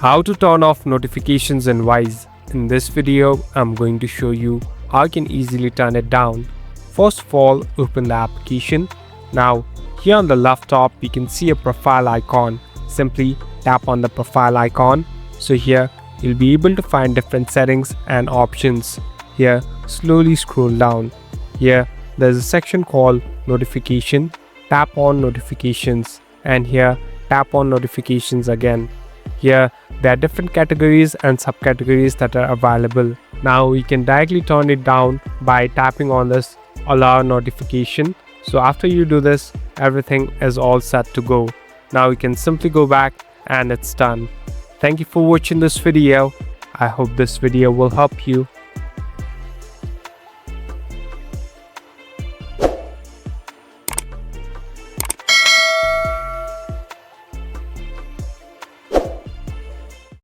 How to turn off notifications in Wise. In this video, I'm going to show you how you can easily turn it down. First of all, open the application. Now, here on the left top, you can see a profile icon. Simply tap on the profile icon. So here, you'll be able to find different settings and options. Here, slowly scroll down. Here, there's a section called Notification. Tap on Notifications, and here, tap on Notifications again. Here, there are different categories and subcategories that are available. Now, we can directly turn it down by tapping on this Allow Notification. So after you do this, everything is all set to go. Now we can simply go back and it's done. Thank you for watching this video. I hope this video will help you.